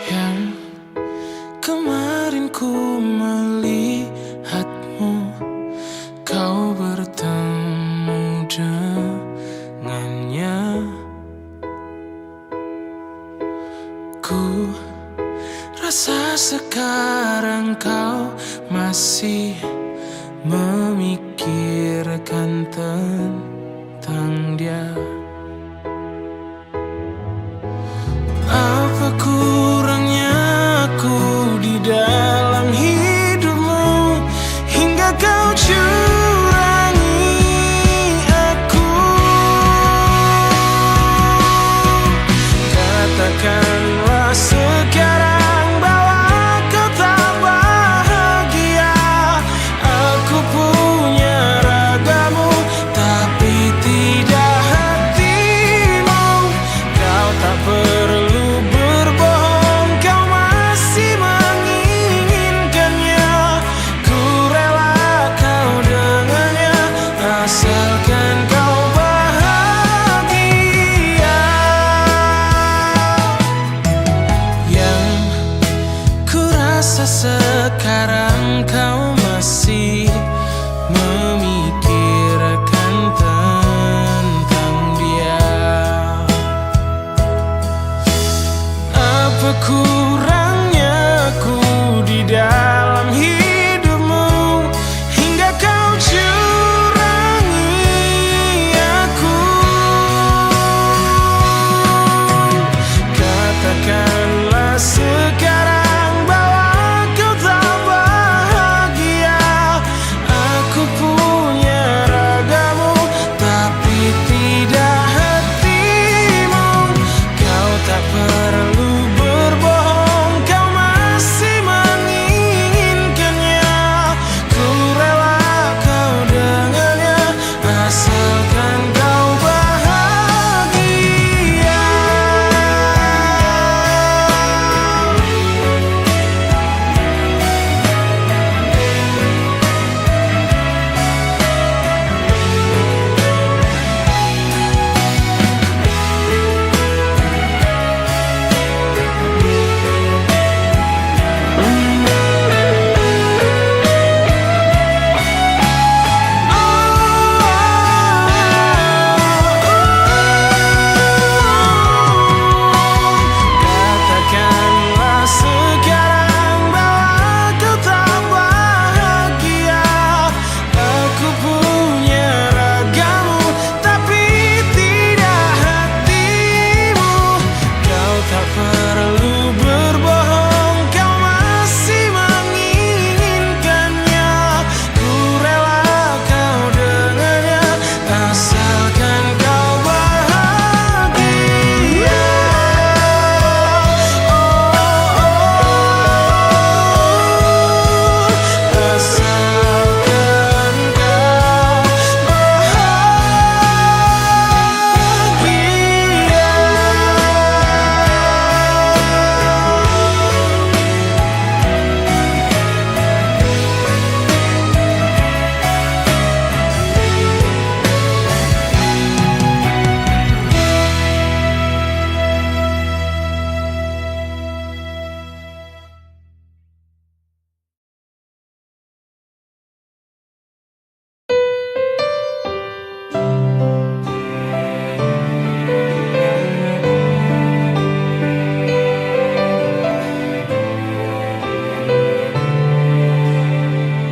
Yang kemarin ku melihatmu, kau bertemu dengannya. Ku rasa sekarang kau masih memikirkan tentang dia. Apa kurangnya aku di dalam hidupmu hingga kau curangi aku? Katakanlah sekarang bahwa kau tak bahagia. Aku punya ragamu tapi tidak hatimu. Kau tak perlu berbohong, kau masih menginginkannya. Ku rela kau dengannya asalkan kau bahagia. Yang ku rasa sekarang kau masih memikirkan tentang dia. Apa kurangnya aku di dalam hidupmu hingga kau curangi aku? Katakanlah sekarang bahwa kau tak bahagia. Aku punya ragamu tapi tidak hatimu. Kau tak perlu berbohong, kau masih menginginkannya. Ku rela kau dengannya asalkan kau bahagia. Katakanlah sekarang bahwa kau tak bahagia. Aku punya ragamu tapi tidak hatimu. Kau tak perlu berbohong, kau masih menginginkannya. Ku rela kau dengannya asalkan kau bahagia. Asalkan kau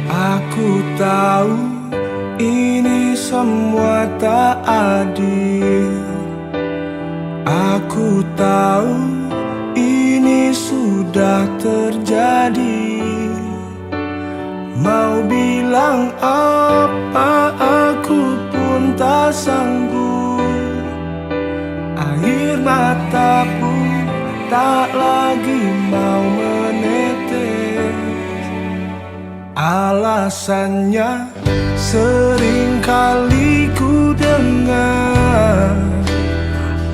Aku tahu ini semua tak adil. Aku tahu ini sudah terjadi. Mau bilang apa aku pun tak sanggup. Air mata pun tak lagi mau menetes. Alasannya sering kali ku dengar.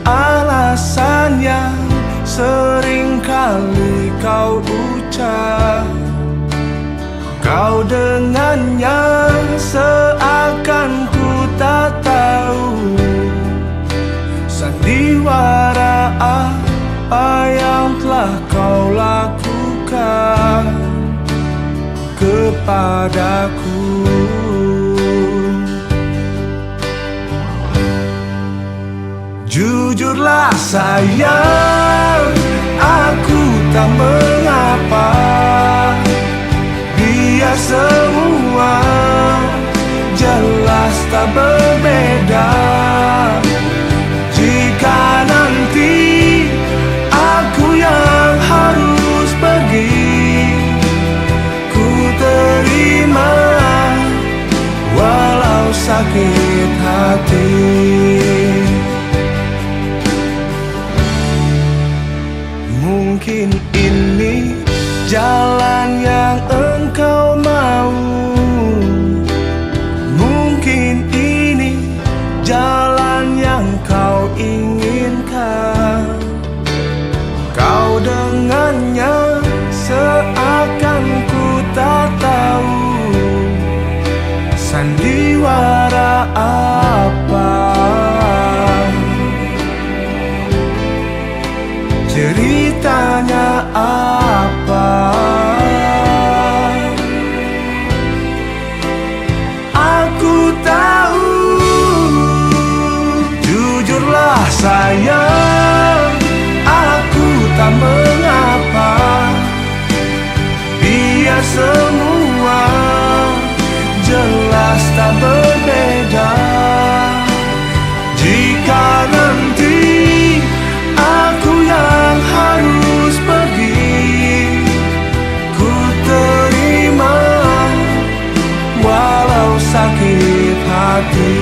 Alasannya sering kali kau ucap. Kau dengannya seakan ku tak tahu sandiwara apa yang yang telah kau lakukan kepadaku. Jujurlah sayang, aku tak mengapa. Biar semua jelas tak berbeda. Jika nanti aku yang harus pergi, ku terima walau sakit hati. Mungkin ini jalan yang engkau mau, mungkin ini jalan yang kau inginkan. Kau dengannya seakan ku tak tahu sandiwara apa, ceritanya apa. Aku tahu, jujurlah sayang, aku tak mengapa. Biar semua jelas tak berbeda. Jika nanti aku yang harus pergi, ku terima walau sakit hati.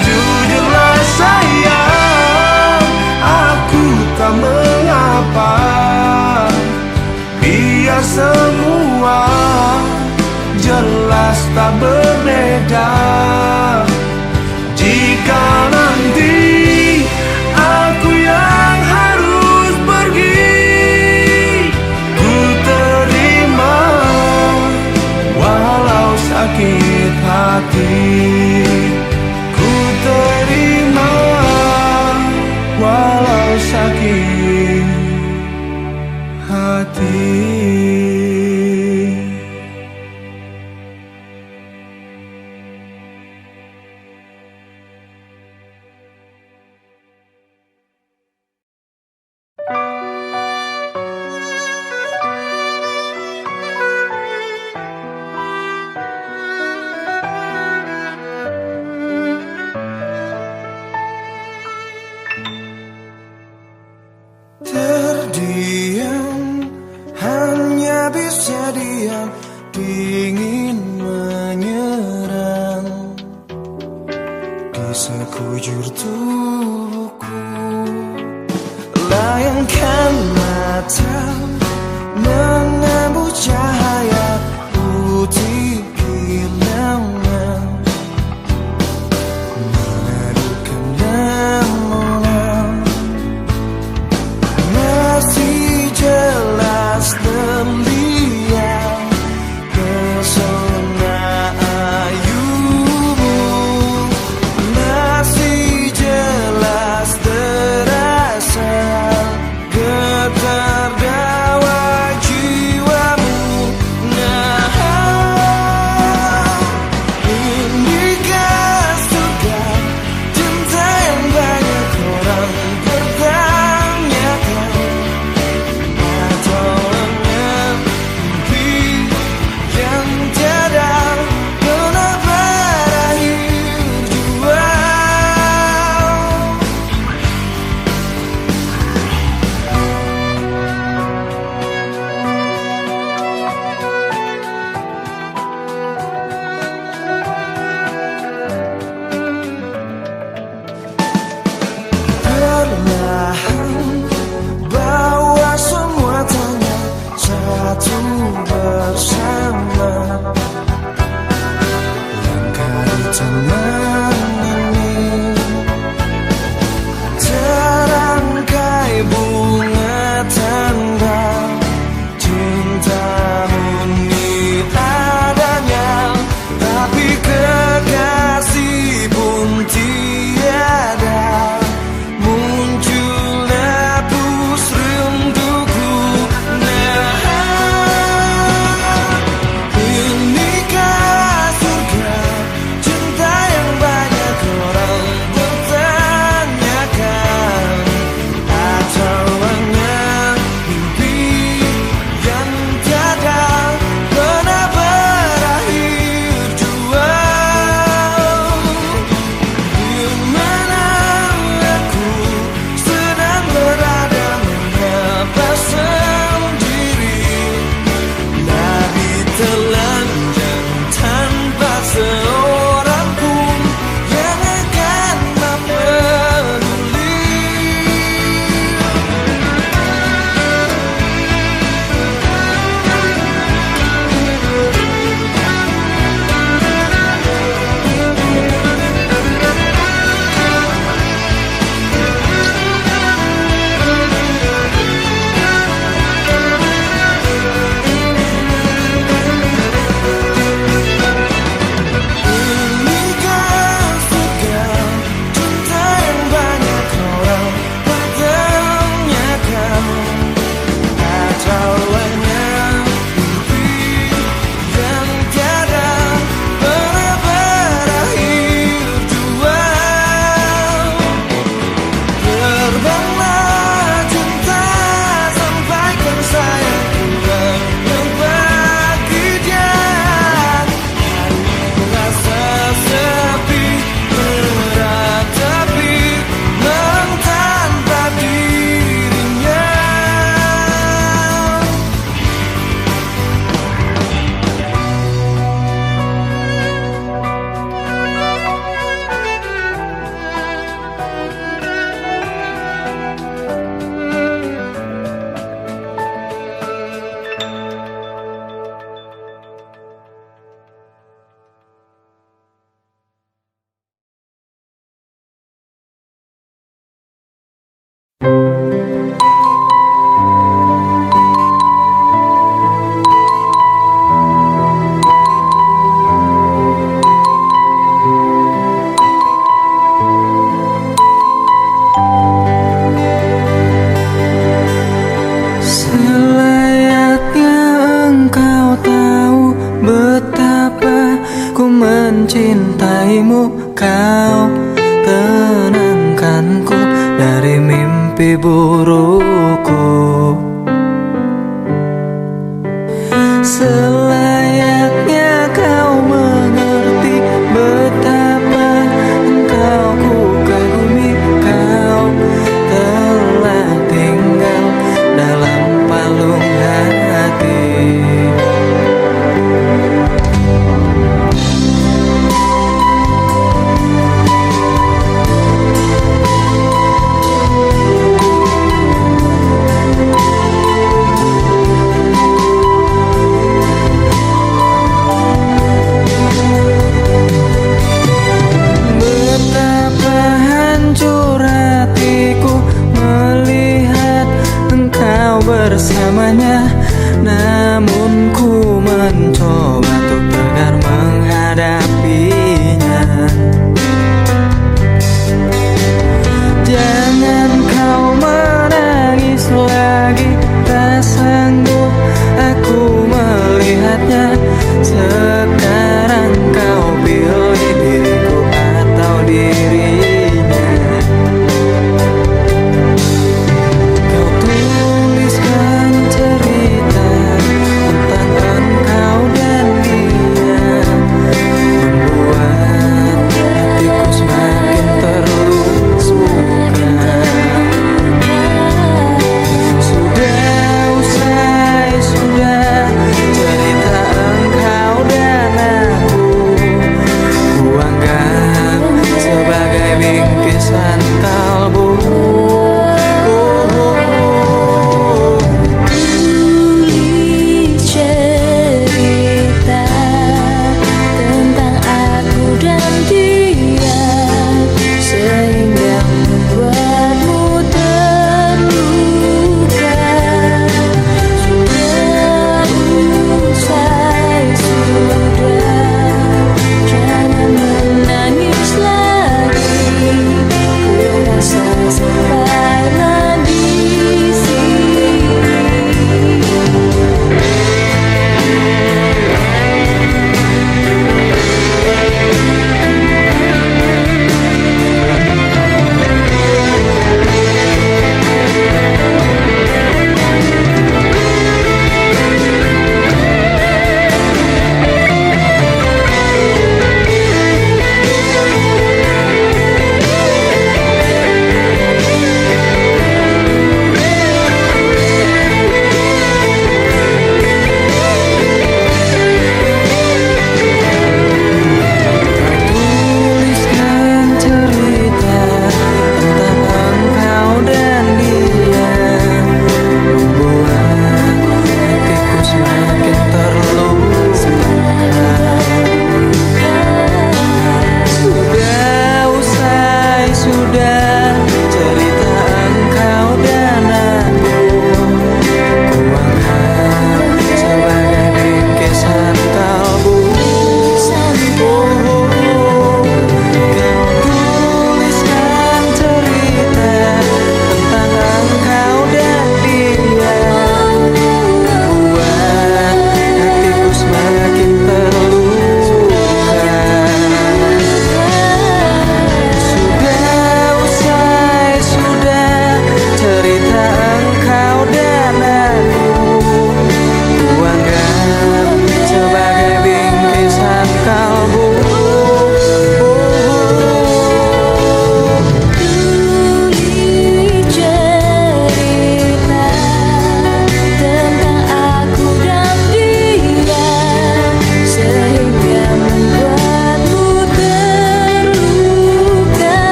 Jujurlah sayang, aku tak mengapa. Biar semua jelas tak berbeda. Jika nanti aku yang harus pergi, ku terima walau sakit hati. Ku terima walau sakit hati. Terdiam, hanya bisa diam, ingin menyerang di sekujur tubuhku. Layangkan mata, mengambil cahaya putih kilangan, menadukan lamunan. Masih Selayaknya engkau tahu betapa ku mencintaimu. Kau tenangkanku dari mimpi burukku. Selayaknya kau mengerti betapa engkau ku kagumi. Kau telah tinggal dalam palung hati. Betapa hancur hatiku melihat engkau bersamanya. Namun ku mencoba untuk tegar menghadapinya. Jangan kau menangis lagi, tak sanggup aku melihatnya. Sekarang kau pilih diriku atau dirinya. Kau tuliskan cerita tentang engkau dan dia, membuatnya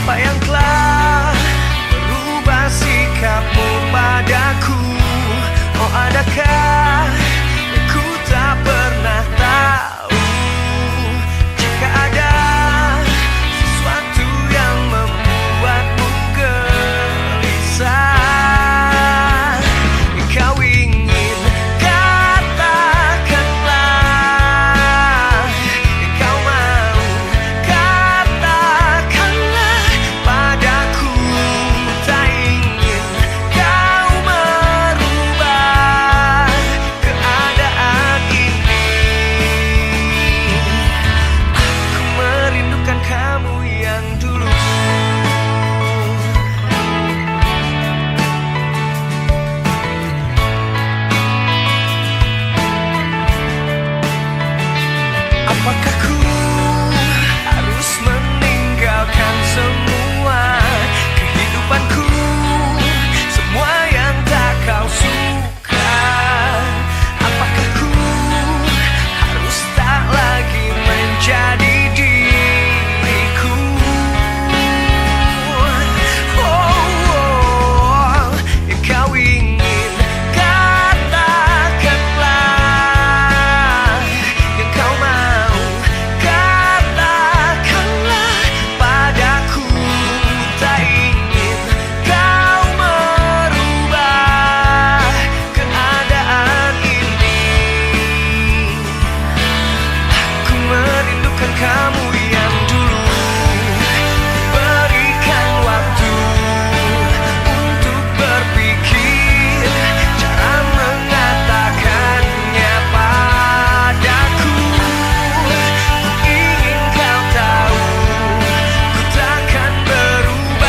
Apa yang telah berubah sikapmu padaku? Oh, adakah ku tak pernah tahu? Jika ada sesuatu yang membuatmu gelisah, kau ingin katakanlah, kau mau katakanlah padaku. Tak ingin kau merubah keadaan ini. Aku merindukan kamu yang dulu. Apakah ku harus meninggalkan semua kehidupanku, semua yang tak kau suka? Apakah ku harus tak lagi menjadi diriku? Oh, kau ingin katakanlah, yang kau mau katakanlah padaku. Tak ingin kau merubah keadaan ini. Aku merindukan kamu yang dulu. Berikan waktu untuk berpikir cara mengatakannya padaku. Ku ingin kau tahu, ku takkan berubah.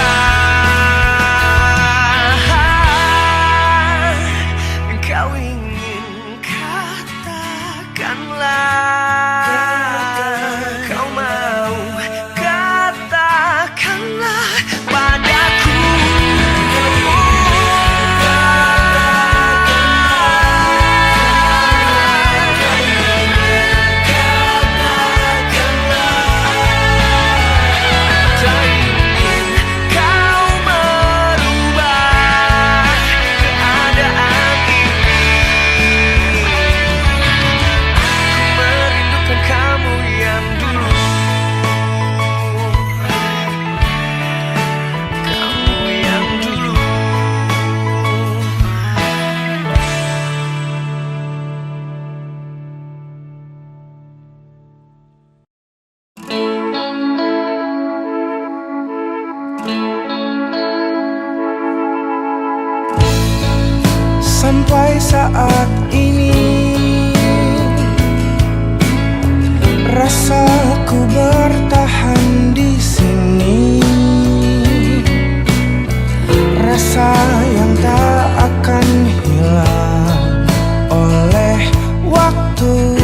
Kau ingin katakanlah, kau mau katakanlah padaku. Tak ingin kau merubah keadaan ini. Aku merindukan kamu yang dulu. Kamu yang dulu. Sampai saat ini rasaku bertahan di sini, rasa yang tak akan hilang oleh waktu.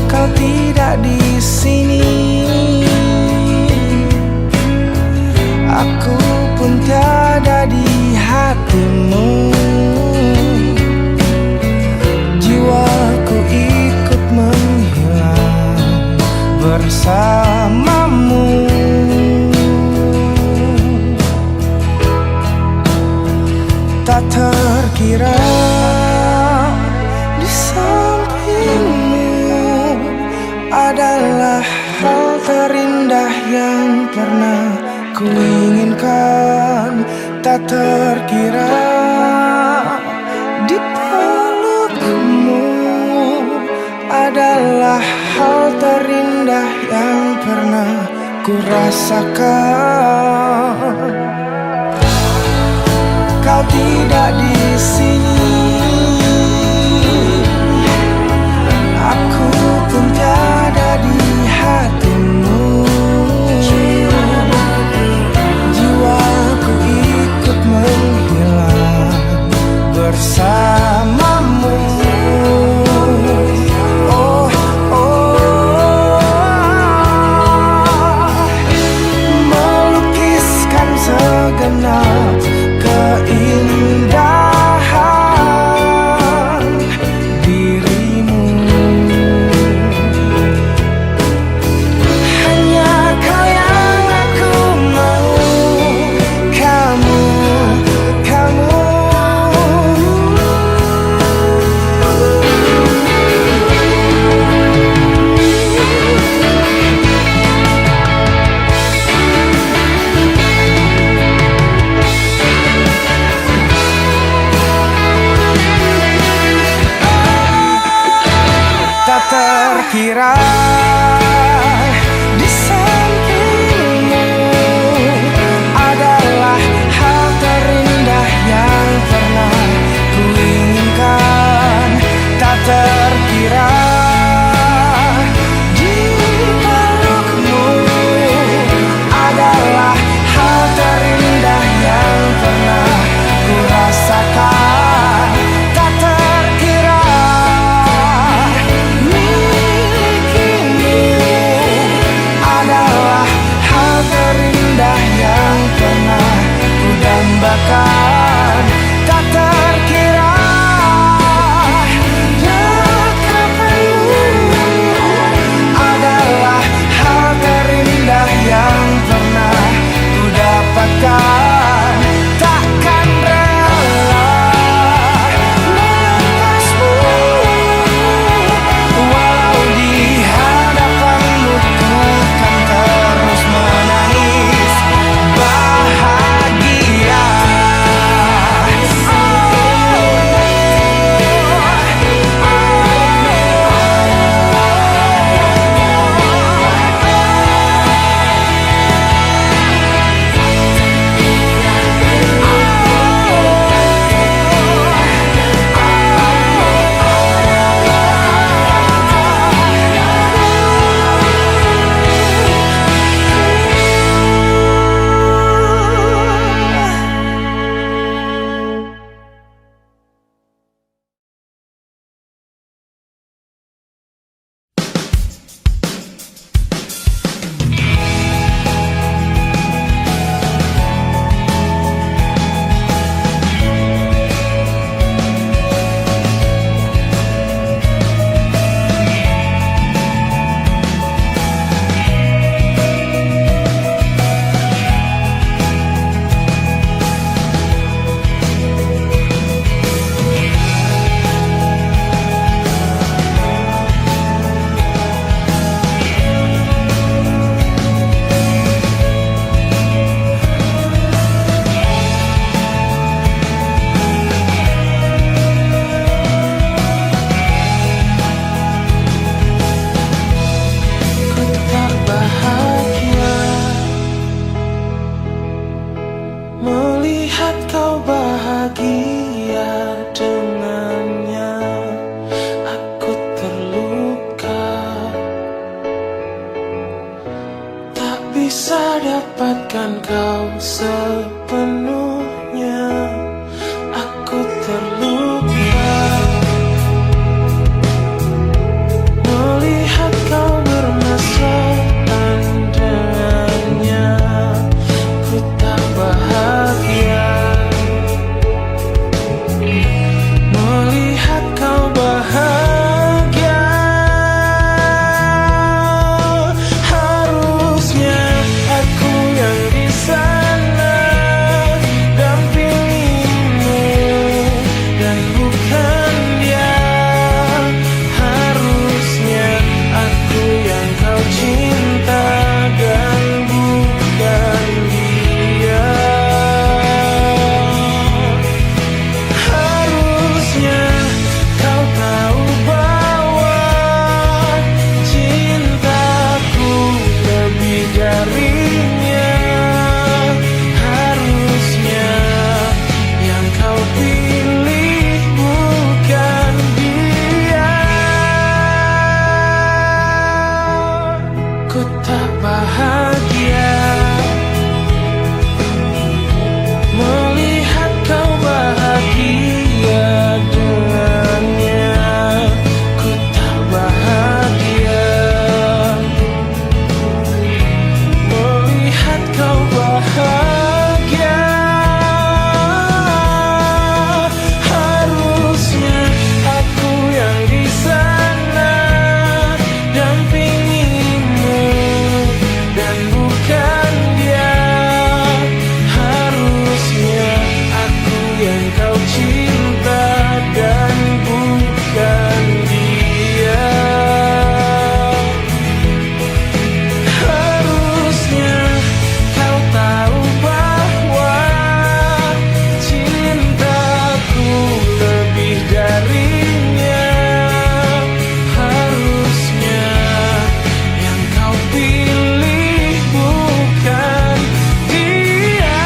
Kau tidak di sini, aku pun tiada di hatimu. Jiwaku ikut menghilang bersamamu. Tak terkira di sampingmu adalah hal terindah yang pernah ku inginkan. Tak terkira di pelukmu adalah hal terindah yang pernah ku rasakan. Kau tidak di sini, aku pun tiada di hatimu. Jiwaku ikut menghilang bersamamu. Oh, oh, melukiskan segenap keindahan bisa dapatkan kau sepenuhnya. Aku terluka melihat kau bermesraan dengannya. Ku tak bahagia melihat kau bahagia. Harusnya aku yang di sana dampingimu dan bukan dia. Harusnya aku yang kau cinta dan bukan dia. Harusnya kau tahu bahwa cintaku lebih darinya. Harusnya yang kau pilih bukan dia. Ku tak bahagia melihat kau bahagia dengannya. Ku tak bahagia melihat kau bahagia. Harusnya aku yang di sana dampingimu dan bukan dia. Harusnya aku yang kau cinta dan bukan dia. Harusnya kau tahu bahwa cintaku lebih darinya. Harusnya yang kau pilih bukan dia.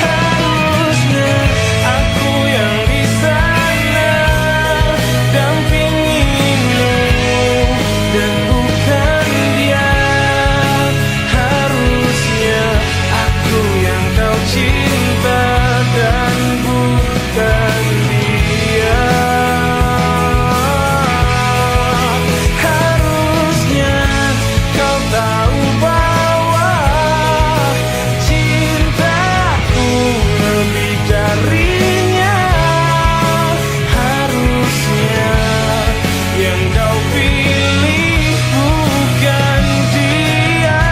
Harusnya aku yang di sana dampingimu dan bukan dia. Harusnya aku yang kau cinta dan bukan dia. Harusnya kau tahu bahwa cintaku lebih darinya. Harusnya yang kau pilih bukan dia.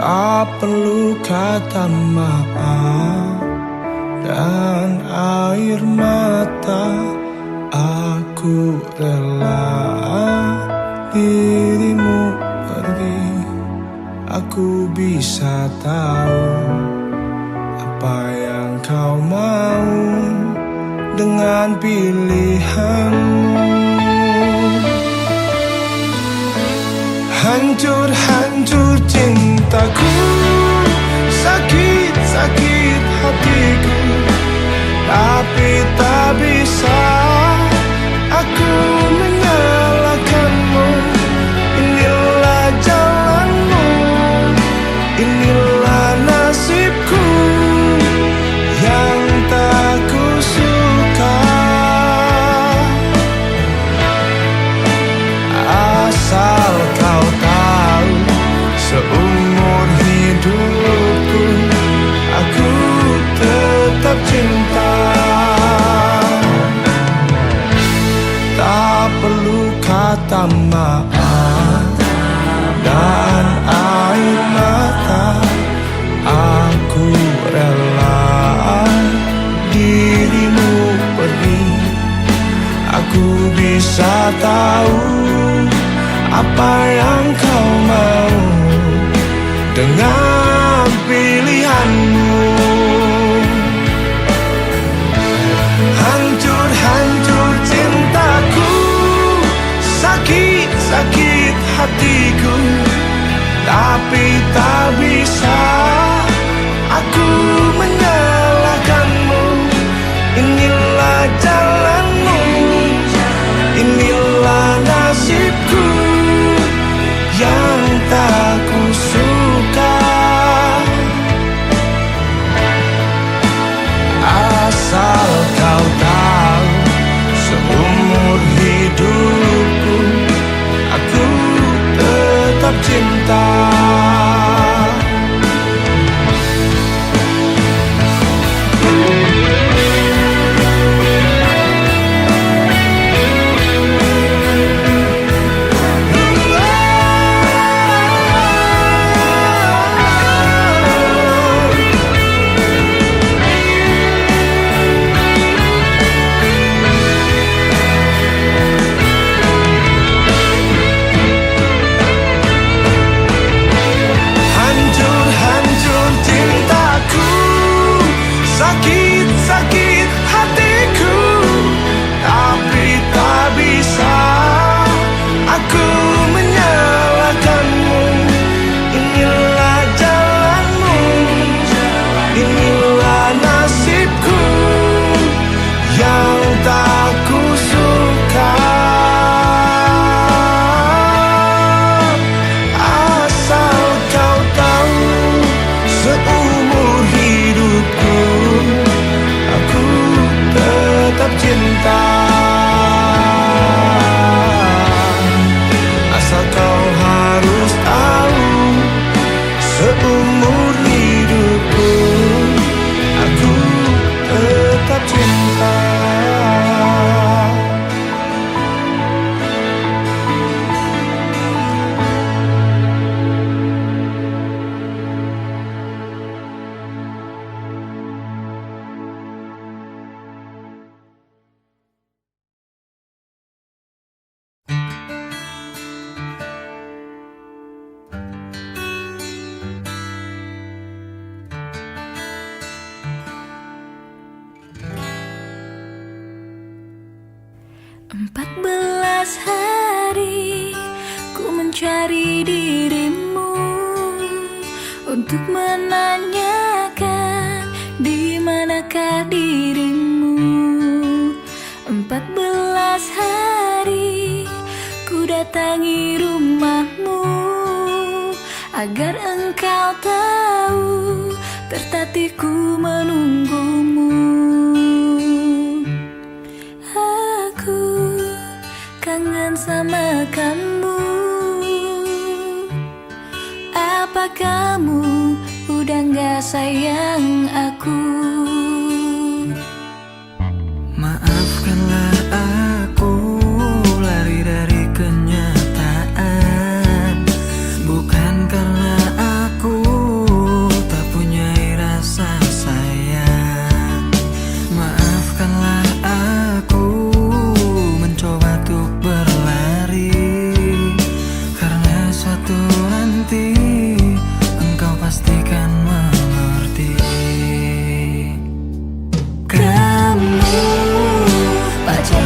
Tak perlu kata maaf dan air mata. Aku rela dirimu pergi. Aku bisa tahu apa yang kau mau dengan pilihanmu. Hancur-hancur cintaku, sakit-sakit hatiku, tapi tak bisa aku menyalahkanmu. Inilah jalanmu, inilah nasibku yang tak kusuka. Asal kau tahu, seumur hidupku aku tetap cinta. maaf dan air mata. Aku rela dirimu pergi. Aku bisa tahu apa yang kau mau dengan pilihanmu. Hancur-hancur cintaku, sakit-sakit hatiku, tapi tak bisa aku menyalahkanmu. Inilah jalanmu, inilah nasibku yang tak kusuka. Asal kau tahu, seumur hidupku aku tetap cinta. Sakit hatiku, tapi tak bisa aku menyalahkanmu. Inilah jalanmu, inilah nasibku yang tak kusuka. Asal kau tahu, seumur hidupku aku tetap cinta. Asal kau harus tahu, seumur hidupku aku tetap cinta. Empat belas hari ku mencari dirimu untuk menanyakan di manakah dirimu. 14 hari ku datangi rumahmu agar engkau tahu tertatihku menunggumu. Kangen sama kamu. Apa kamu udah gak sayang aku? Maafkanlah aku lari dari kenyataan, bukan karena aku tak punya rasa sayang. Maafkanlah aku mencoba untuk berlari, karena suatu nanti engkau pastikan mengerti. Kamu pacar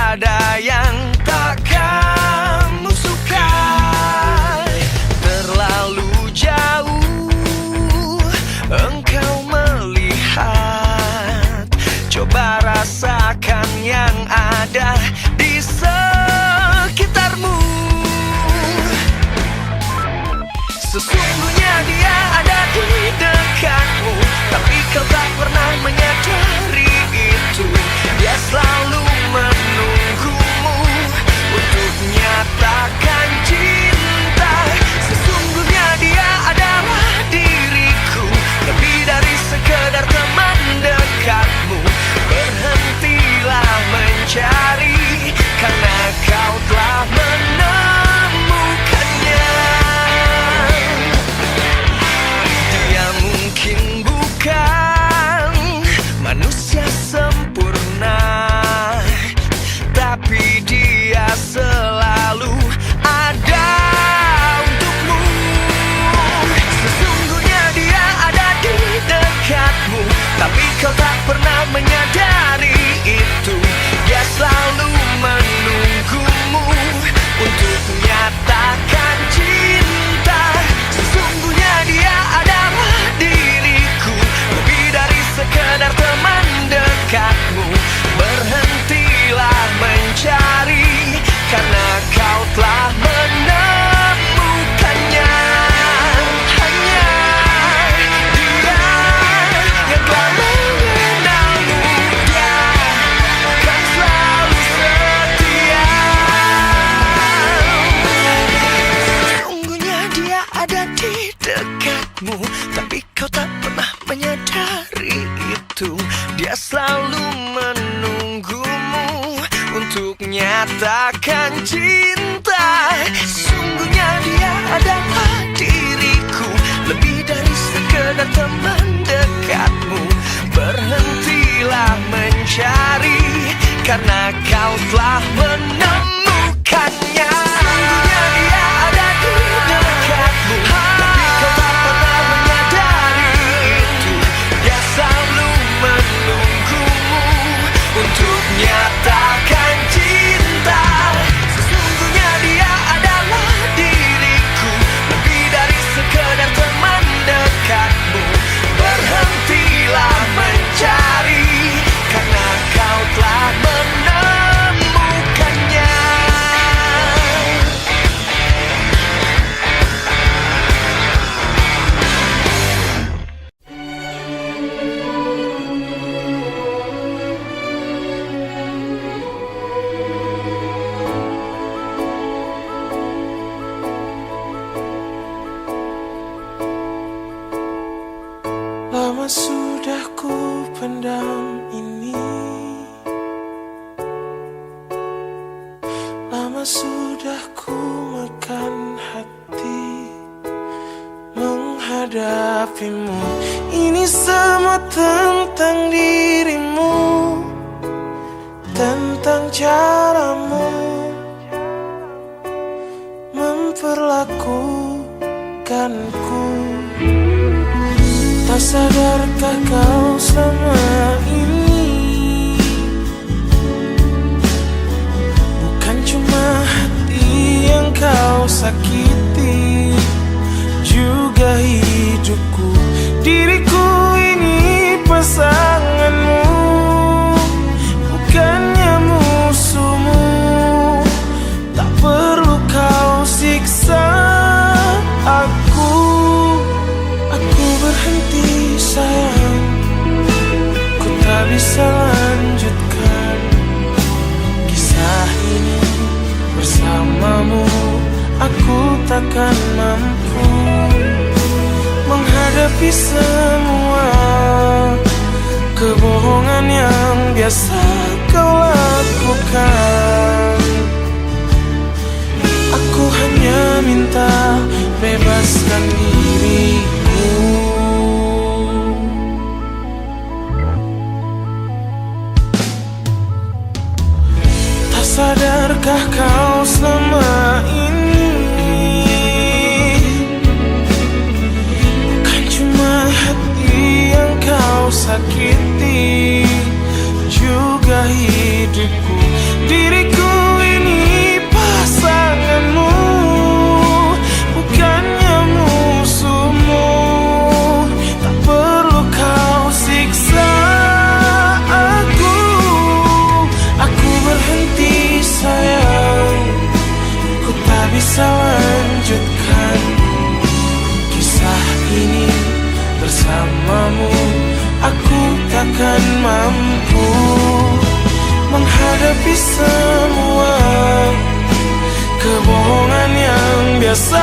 ada yang tak kamu suka. Terlalu jauh engkau melihat, coba rasakan yang ada di sekitarmu. Sesungguhnya dia ada di dekatmu, tapi kau tak pernah menyadari itu. Dia selalu menunggumu untuk nyatakan cinta. Sesungguhnya dia adalah diriku, lebih dari sekedar teman dekatmu. Berhentilah mencari, karena kau telah menemukannya. Dia mungkin bukan manusia sempurna, tapi dia selalu ada untukmu. Sesungguhnya dia ada di dekatmu, tapi kau tak pernah menyadari itu. Dia selalu menunggumu untuk nyatakan cinta. Sesungguhnya dia adalah diriku, lebih dari sekedar teman dekatmu. Berhentilah mencari, karena kau telah menemukannya. Hanya dia yang telah mengenalmu. Dia akan selalu setia. Sesungguhnya dia ada di dekatmu, tapi kau tak pernah menyadari itu. Dia selalu menunggumu untuk nyatakan cinta. Sungguhnya dia adalah diriku, lebih dari sekedar teman dekatmu. Berhentilah mencari, karena kau telah menemukannya. Sungguhnya dia ada di dekatmu, tapi kau tak pernah menyadari itu. Dia selalu menunggumu untuk nyatakan cinta. Sesungguhnya dia adalah diriku, lebih dari sekedar teman dekatmu. Berhentilah mencari, karena kau telah menemukannya. Lama sudah ku pendam ini, lama sudah ku makan hati menghadapimu. Ini semua tentang dirimu, tentang caramu memperlakukanku. Tak sadarkah kau selama ini, bukan cuma hati yang kau sakiti, juga hidupku. Diriku ini pasanganmu, bukannya musuhmu. Tak perlu kau siksa aku. Aku berhenti sayang, ku tak bisa lanjutkan kisah ini bersamamu. Aku takkan mampu menghadapi semua kebohongan yang biasa kau lakukan. Aku hanya minta bebaskan dirimu. Tak sadarkah kau selama ini, bukan cuma hati yang kau sakiti, juga hidupku. Diriku takkan mampu menghadapi semua kebohongan yang biasa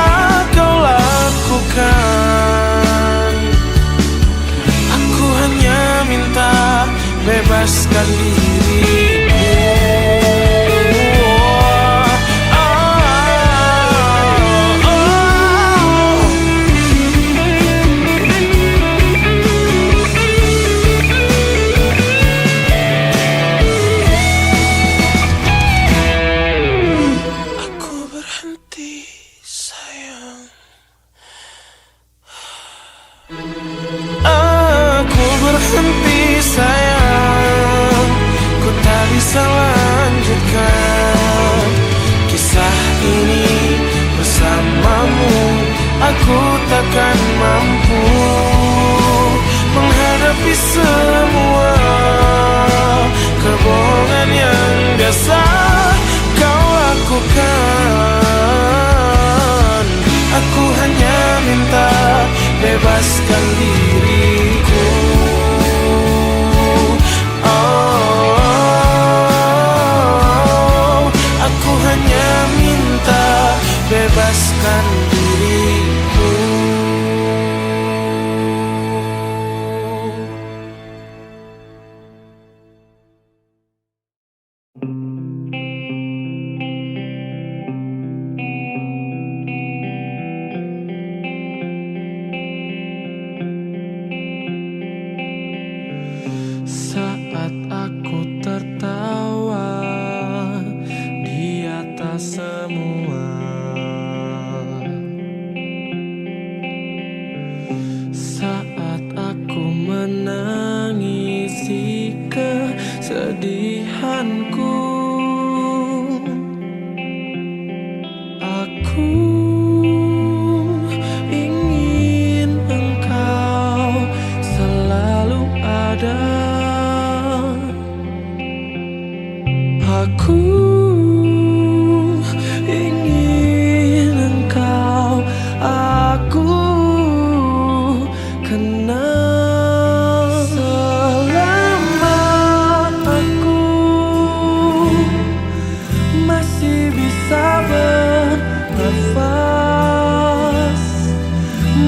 kau lakukan. Aku hanya minta bebaskan dirimu. Berhenti sayang, ku tak bisa lanjutkan kisah ini bersamamu. Aku takkan mampu menghadapi semua kebohongan yang biasa kau lakukan. Aku hanya minta bebaskan diriku. Aku hanya minta bebaskan diriku. Saat aku tertawa di atas semua, saat aku menangisi kesedihanku, aku ingin engkau selalu ada. Aku ingin engkau aku kenal. Selama aku masih bisa bernafas,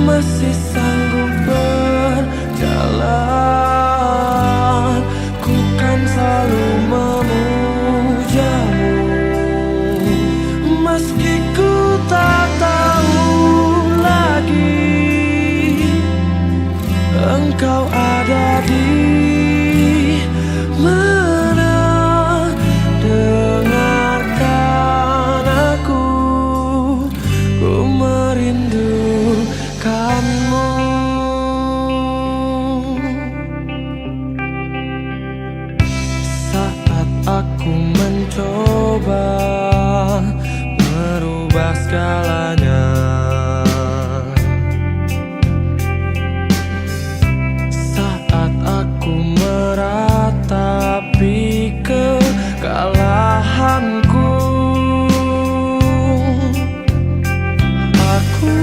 masih sanggup berjalan, ku kan selalu meski ku tak tahu lagi engkau ada di mana. Dengarkan aku, ku merindukanmu. Saat aku mencoba merubah segalanya, saat aku meratapi kekalahanku, aku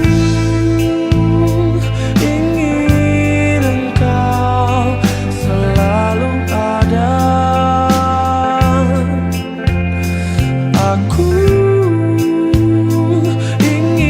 ingin engkau selalu ada. Aku ingin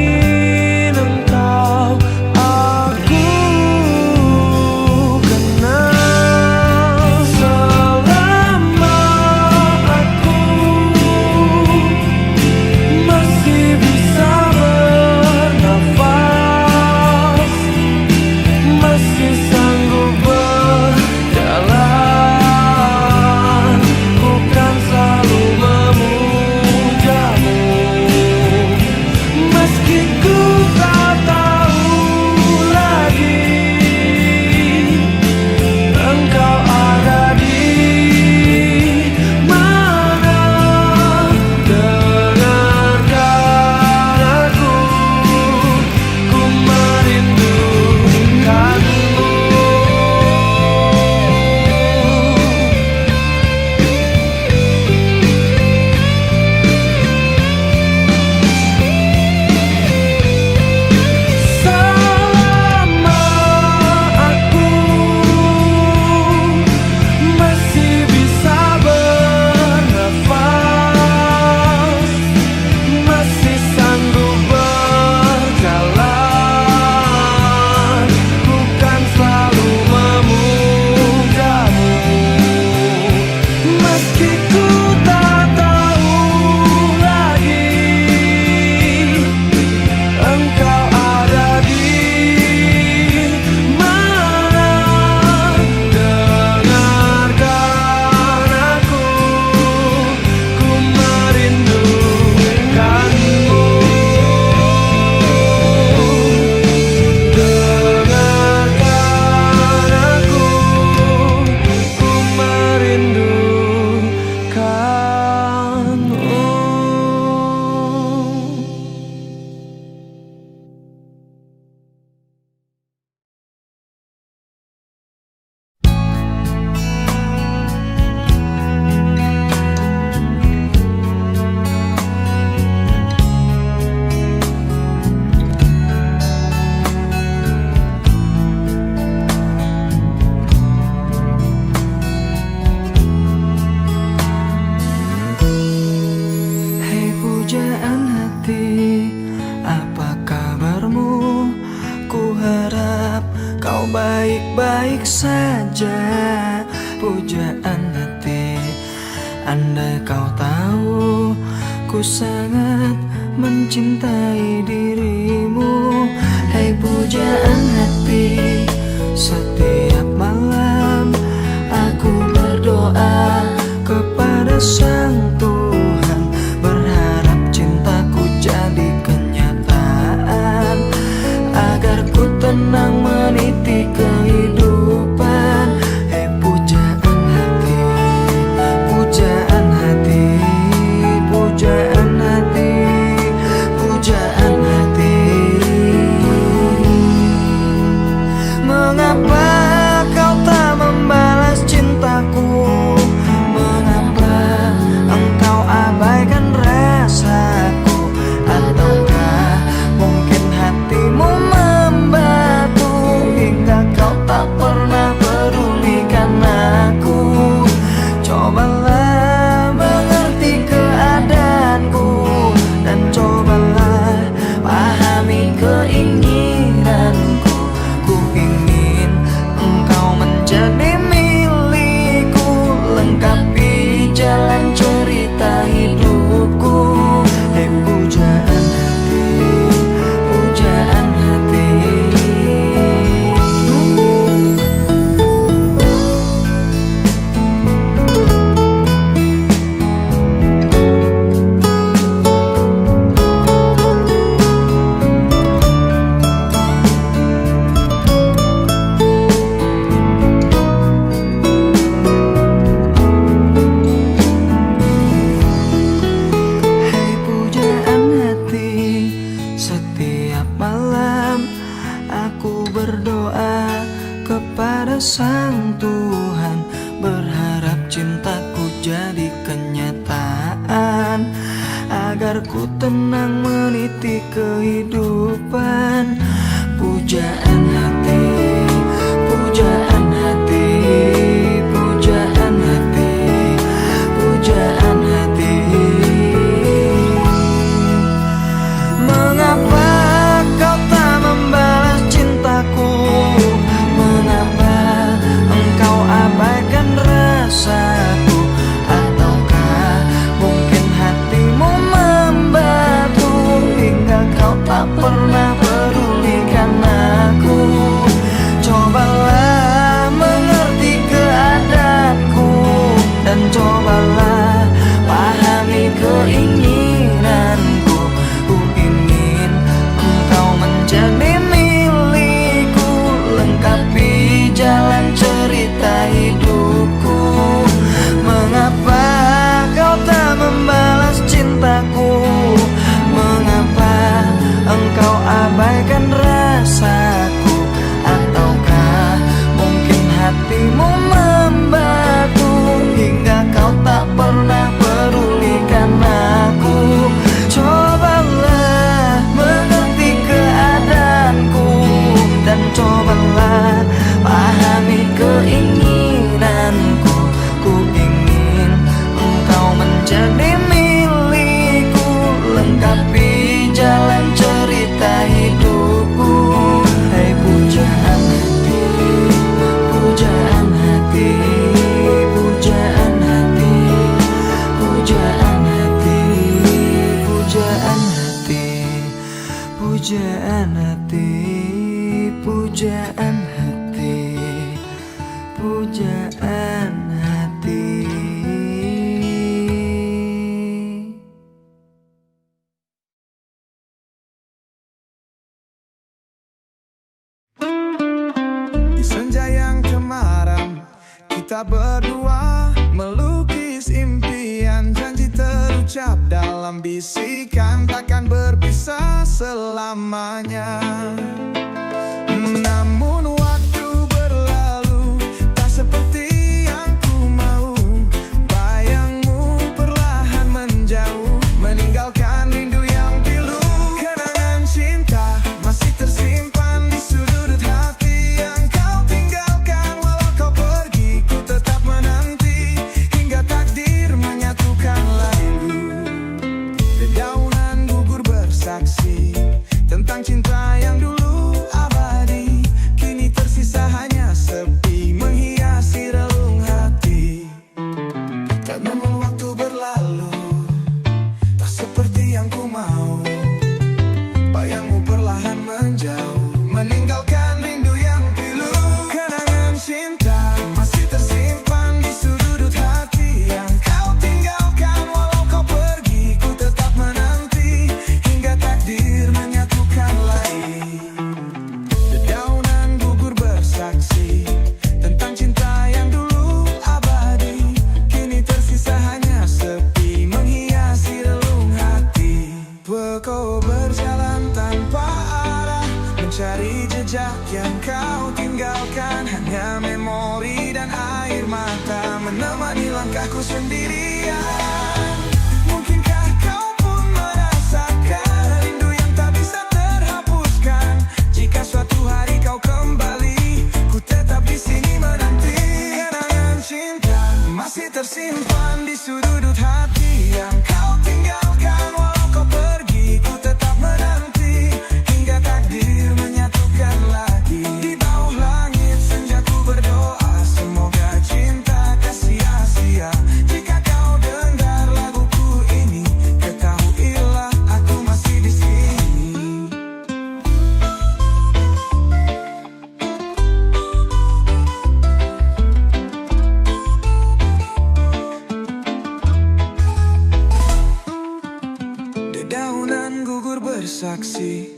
baik-baik saja. Pujaan hati, andai kau tahu ku sangat mencintai dirimu. Hei pujaan hati, setiap malam aku berdoa kepada Sang Tuhan, berharap cintaku jadi kenyataan, agar ku tenang meniti kehidupan. Hei pujaan hati, pujaan hati, pujaan hati, pujaan hati. Mengapa kau tak membalas cintaku? Mengapa engkau abaikan rasaku? Ataukah mungkin hatimu membatu hingga kau tak pernah pedulikan aku? Cobalah mengerti keadaanku dan cobalah pahami keinginanku. Ku ingin engkau menjadi milikku, lengkapi jalan cerita hidupku. Hei pujaan hati, pujaan hati. Hei pujaan hati, setiap malam aku berdoa kepada Sang Tuhan, berharap cintaku jadi kenyataan, agar ku tenang meniti kehidupan. Pujaan hati, pujaan hati, pujaan hati, pujaan hati. Mengapa kau tak membalas cintaku? Mengapa engkau abaikan rasaku? Ataukah mungkin hatimu membatu hingga kau tak pernah pedulikan aku? Cobalah mengerti keadaanku dan cobalah pahami keinginanku. Ku ingin engkau menjadi milikku, lengkapi jalan cerita hidupku. Mengapa kau tak membalas cintaku? Mengapa engkau abaikan rasaku? Ataukah mungkin hatimu membatu hingga kau tak pernah pedulikan aku? Cobalah mengerti keadaanku dan cobalah pahami keinginanku. Ku ingin engkau menjadi milikku, lengkapi jalan cerita hidupku. Hei pujaan hati, pujaan hati, pujaan hati, pujaan hati, pujaan hati, pujaan hati, pujaan hati, pujaan hati. Di senja yang kemarin kita berdua melukis impian, janji terucap dalam bisikan, takkan berpisah selamanya. Namun waktu berlalu tak seperti yang ku mau. Bayangmu perlahan menjauh, meninggalkan rindu yang pilu. Kenangan cinta masih tersimpan di sudut hati yang kau tinggalkan. Walau kau pergi, ku tetap menanti hingga takdir menyatukan lagu. Dedaunan gugur bersaksi tentang cinta yang dulu abadi, kini jejak yang kau tinggalkan, hanya memori dan air mata menemani langkahku sendirian. Mungkinkah kau pun merasakan rindu yang tak bisa terhapuskan? Jika suatu hari kau kembali, ku tetap di sini menanti. Kenangan cinta masih tersimpan di sudut hati yang kau tinggalkan. Walau kau pergi, ku tetap menanti hingga takdir menyatukan lagi. Di bawah langit senja ku berdoa, semoga cinta tak sia-sia. Jika kau dengar laguku ini, ketahuilah aku masih di sini. Dedaunan gugur bersaksi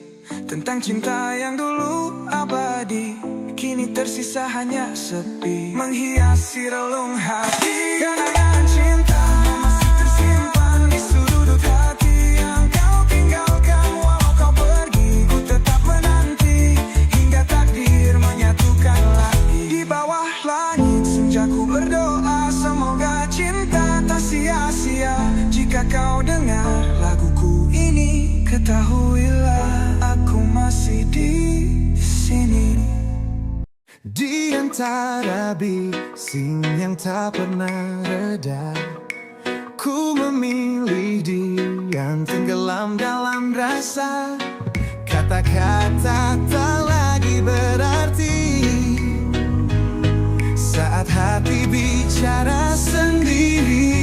tentang cinta yang dulu abadi, kini tersisa hanya sepi menghiasi relung hati. Kenangan cinta masih tersimpan di sudut hati yang kau tinggalkan. Walau kau pergi, ku tetap menanti hingga takdir menyatukan lagi. Di bawah langit senja ku berdoa, semoga cinta tak sia-sia. Jika kau dengar laguku ini, ketahuilah aku masih di sini. Di antara bising yang tak pernah reda, ku memilih diam tenggelam dalam rasa. Kata-kata tak lagi berarti saat hati bicara sendiri.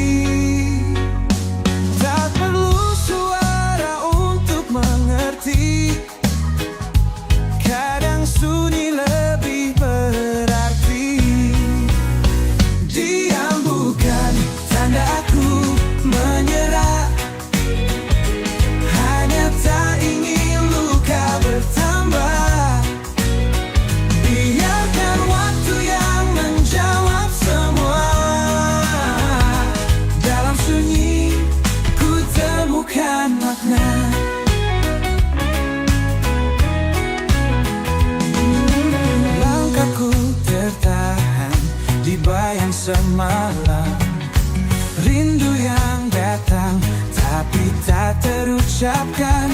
Tak perlu suara untuk mengerti, kadang sunyi lebih berarti. Diam bukan tanda aku menyerah, hanya tak ingin luka bertambah. Biarkan waktu yang menjawab semua. Dalam sunyi ku temukan makna. Langkahku tertahan di bayang semalam, rindu yang datang tapi tak terucapkan.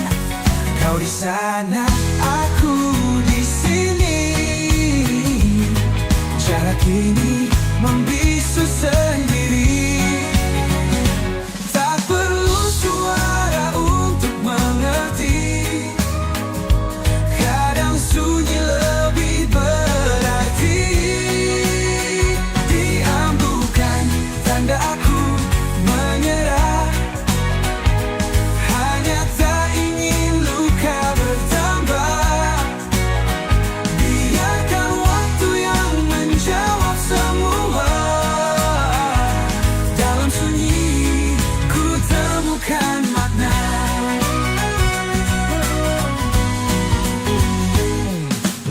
Kau di sana, aku di sini. Jarak ini membisu sendiri. Tak perlu suara untuk mengerti, kadang sunyi lebih berarti. Diam bukan tanda aku menyerah, hanya tak ingin luka bertambah. Biarkan waktu yang menjawab semua. Dalam sunyi ku temukan makna.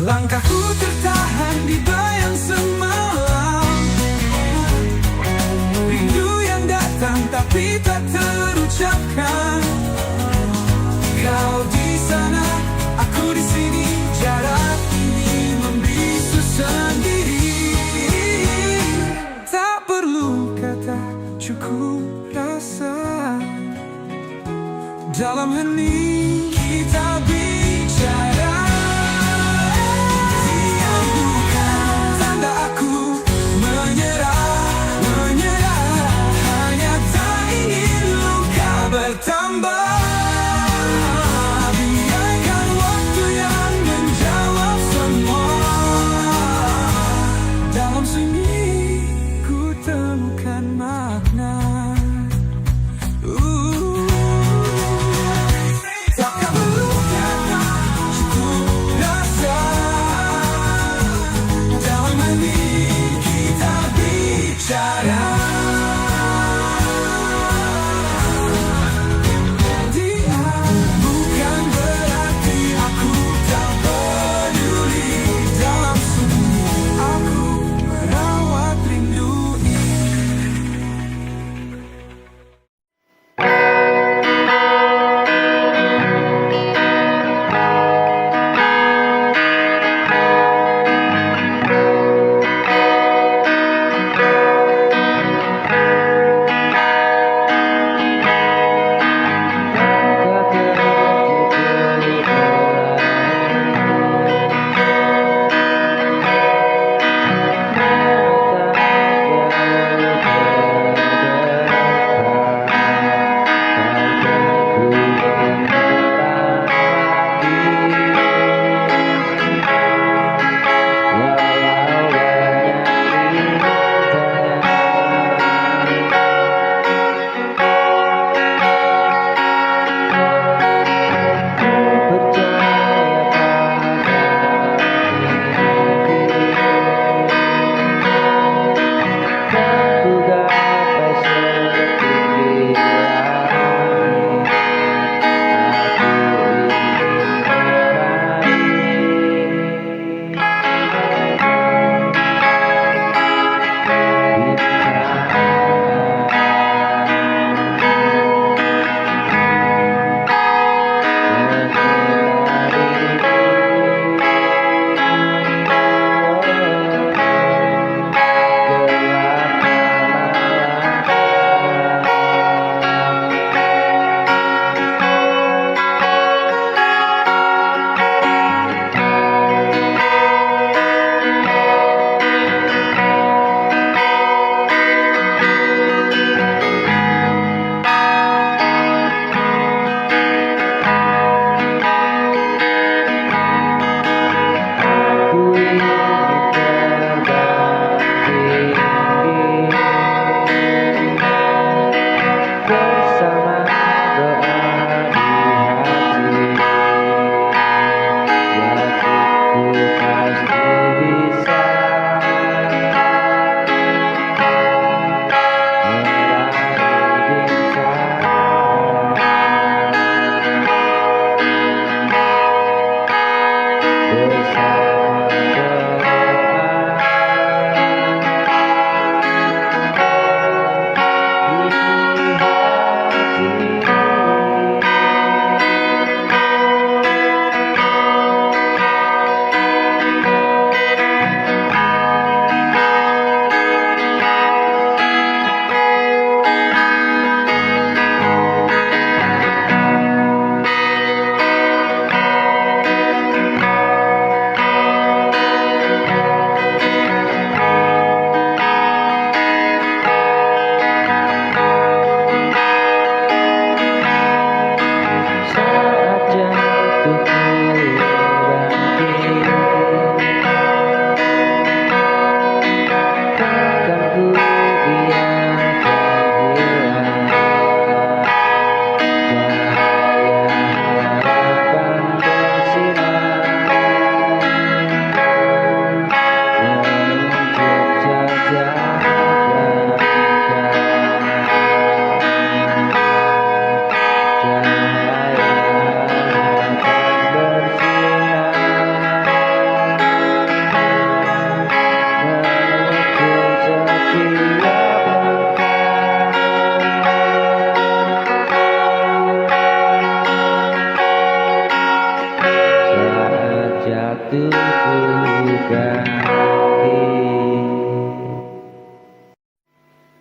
Langkahku tertahan di bayang semalam, rindu yang datang tapi tak terucapkan. Kau di sana, aku di sini. Jarak ini membisu sendiri. Tak perlu kata, cukup rasa. Dalam hening kita bicara. Diam bukan tanda aku menyerah, hanya tak ingin luka bertambah. Biarkan waktu yang menjawab semua. Dalam sunyi ku temukan makna. Takkan berluka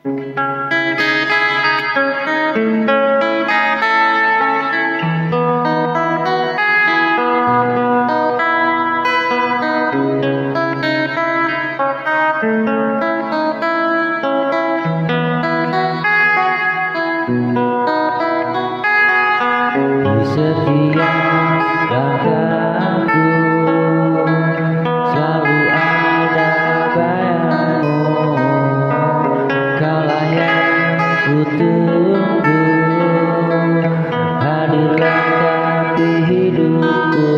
Di setiap langkahku selalu ada bayangmu. Kaulah yang ku tunggu, hadirlah di hidupku.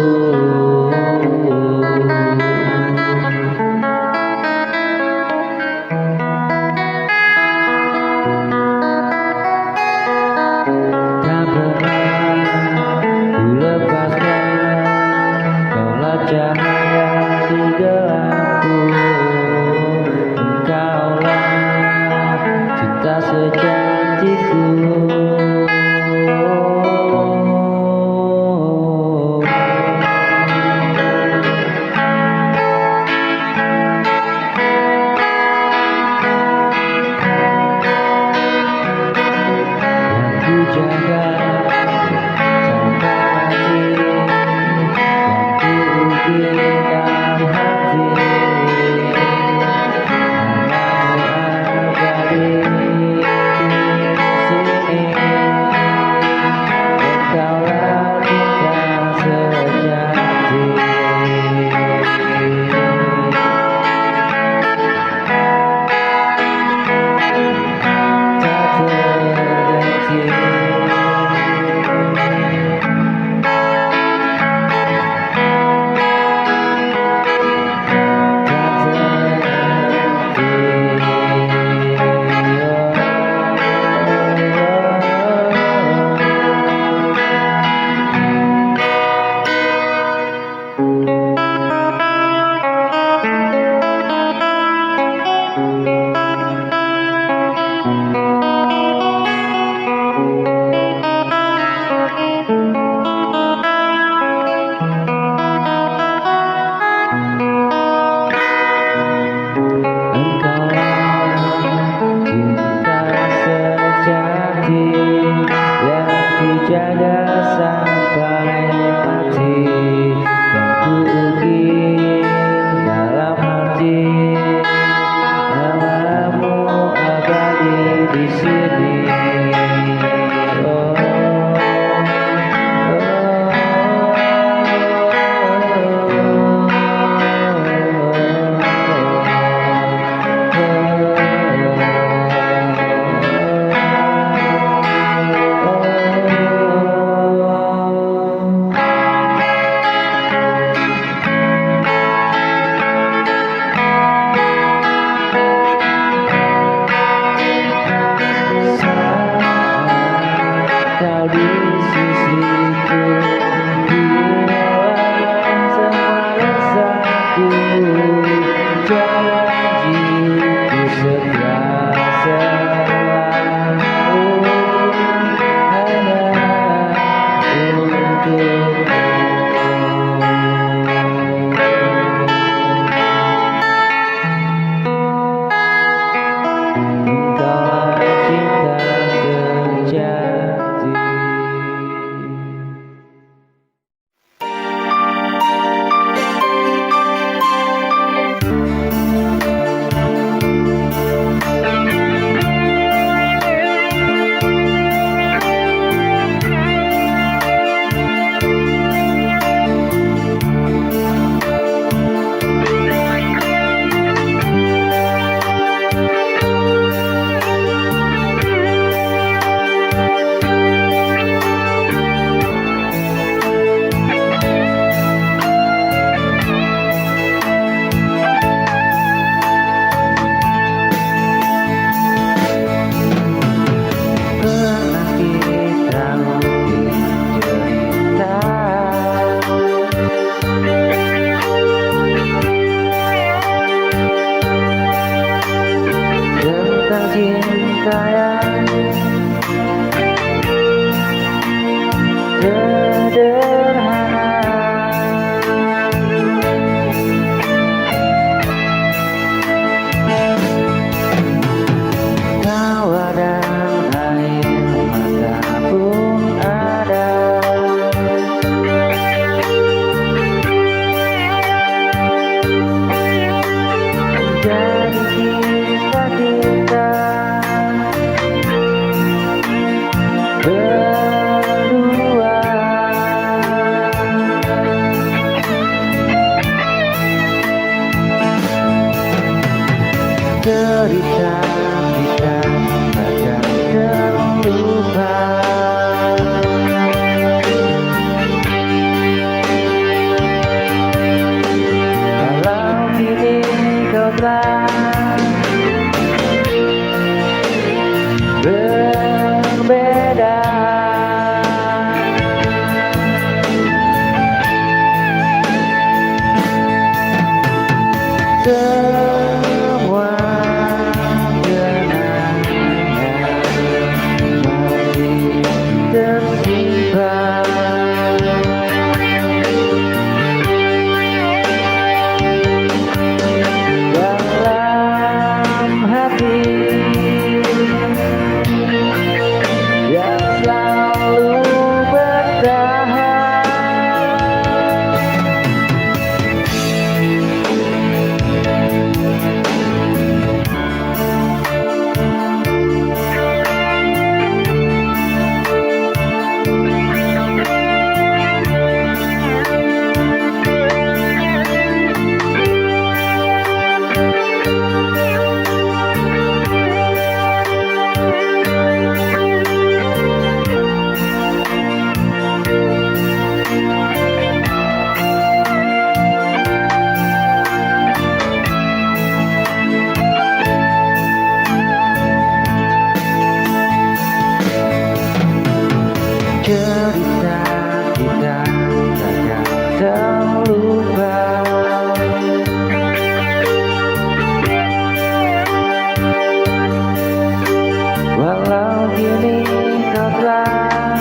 Tak pernah ku lepaskan, kaulah cahaya di gelapku. Engkaulah cinta sejatiku. Yang ku jaga sampai mati, yang ku ukir dalam hati. Namamu abadi di sini. Engkaulah cinta sejati. Tak terganti. Cinta sejati yang ku jaga sampai mati, yang ku ukir dalam hati. Namamu abadi di sini. Oh, kau di sisiku, hilang semua rasaku. Janjiku setia selalu hanya untukmu. Engkaulah cinta sejati. Pernah kita mungkin cerita tentang cinta yang sederhana. lupa. Kalau kini kau telah berbeda, semua kenangan masih tersimpan dalam hati yang selalu bertahan. Cerita kita takkan terlupa. Walau kini kau telah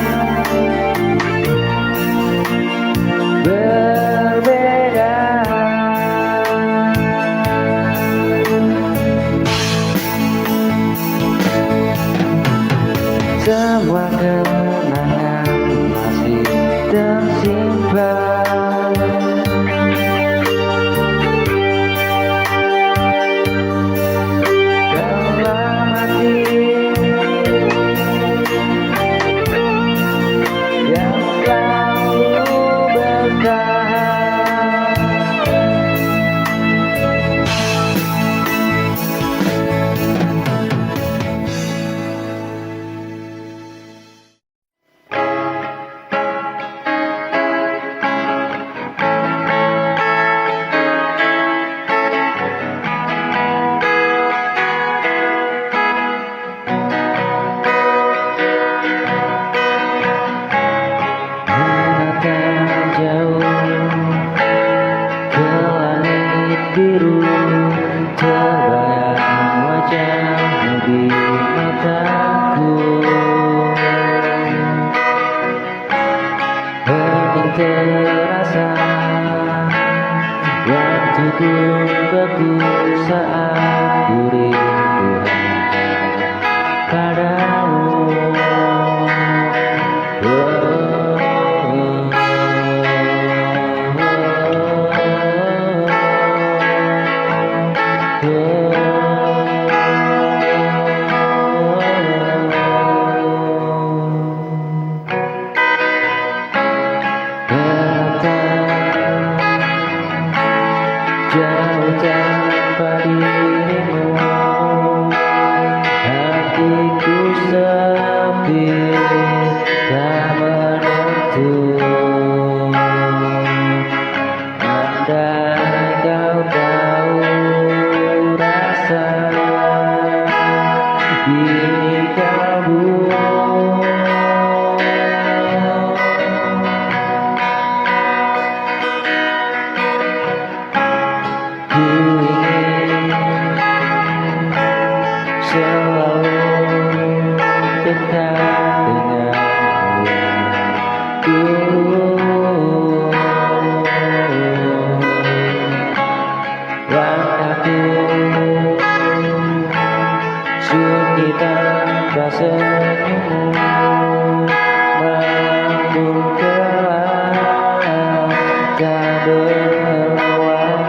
berbeda, semua kenangan masih tersimpan dalam hati yang selalu bertahan. Menatap jauh ke langit biru, terbayang wajahmu di mataku. Hening terasa waktuku beku saat ku rindu padamu. Jauh tanpa dirimu, hatiku sepi, tak menentu. Andai kau tahu rasa di kalbu, ku ingin selalu dekat denganmu. Langkahku sunyi tanpa senyummu, melambung gelap tak berwarna.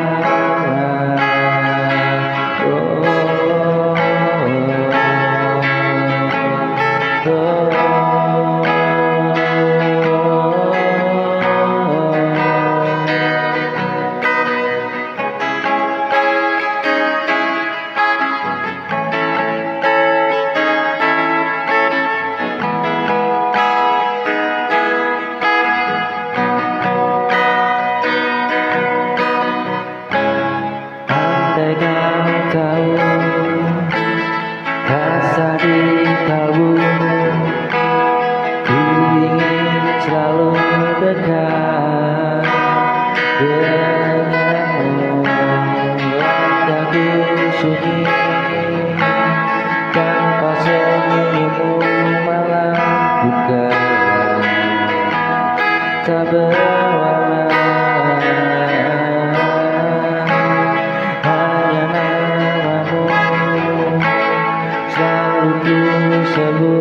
sebut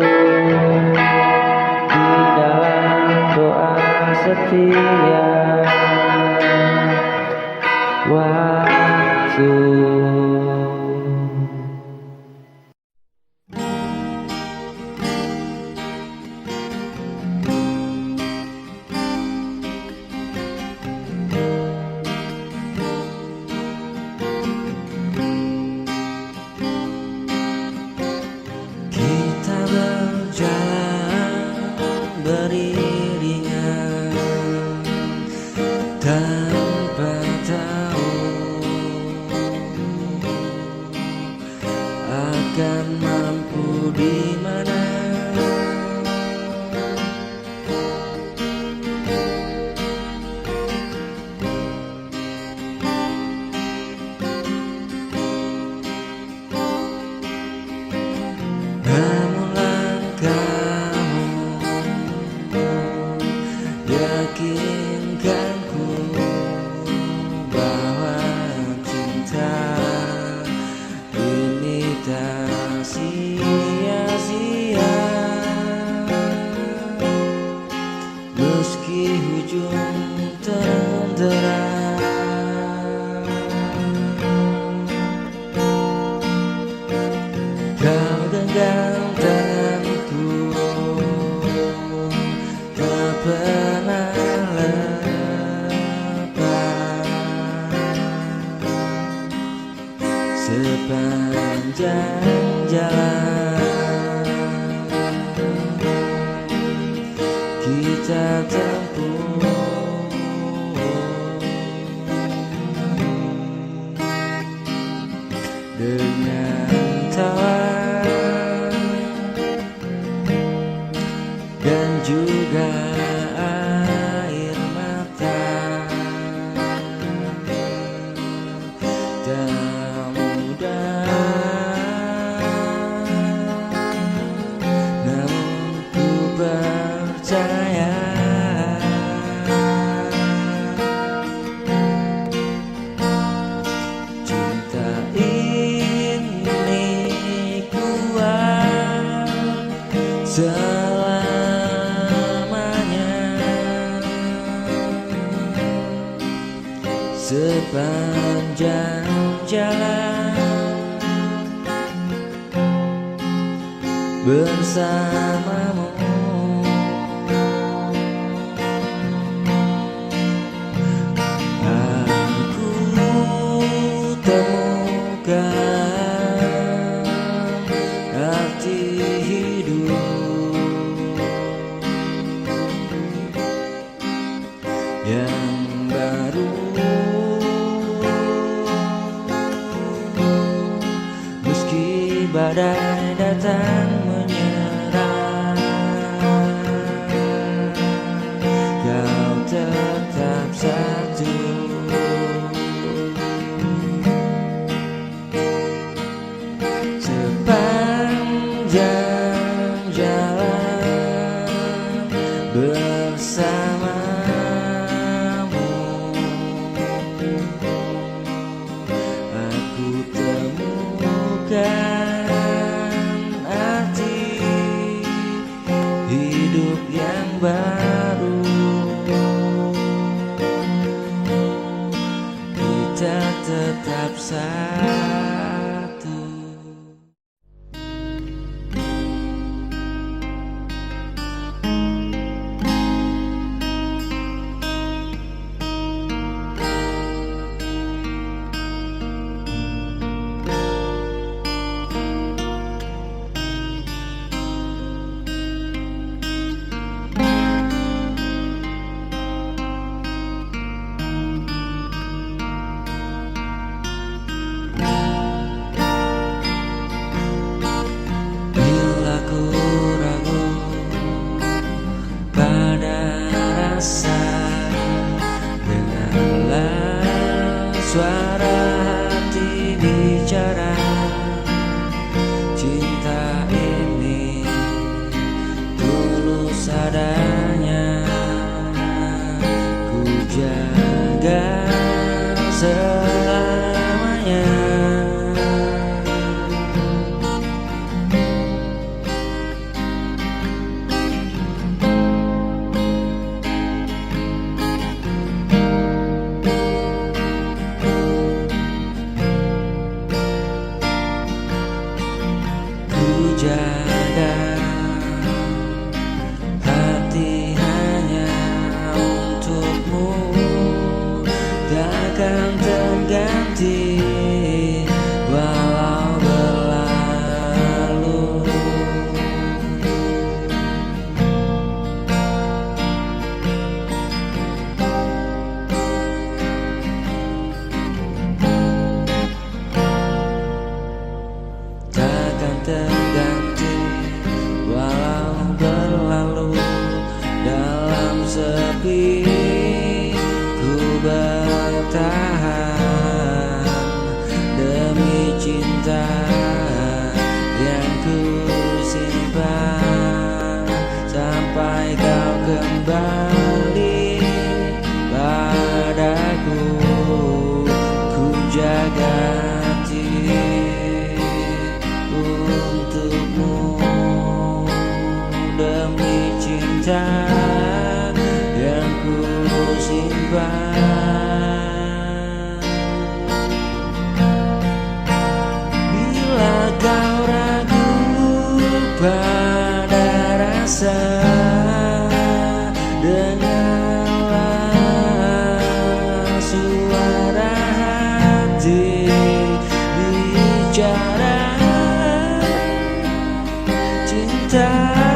di dalam doa setiap waktu. Kita berjalan beriringan tanpa tahu akan mampu di mana. Namun langkahmu yakinkanku bahwa cinta ini tak sia-sia, meski hujung tertera. Kau genggam tanganku, tak pernah lepas. Sepanjang jalan kita tempuh, dengan tawa dan juga air mata, tak mudah, namun ku percaya cinta ini kuat selamanya. Sepanjang jalan bersamamu, aku temukan arti hidup yang baru. Meski badai datang menyerang, kau tetap satu. Sepanjang jalan bersamamu, aku temukan kembali padaku, ku jaga hati untukmu demi cinta yang ku simpan. Bila kau ragu pada rasa, dengarlah suara hati bicara cinta.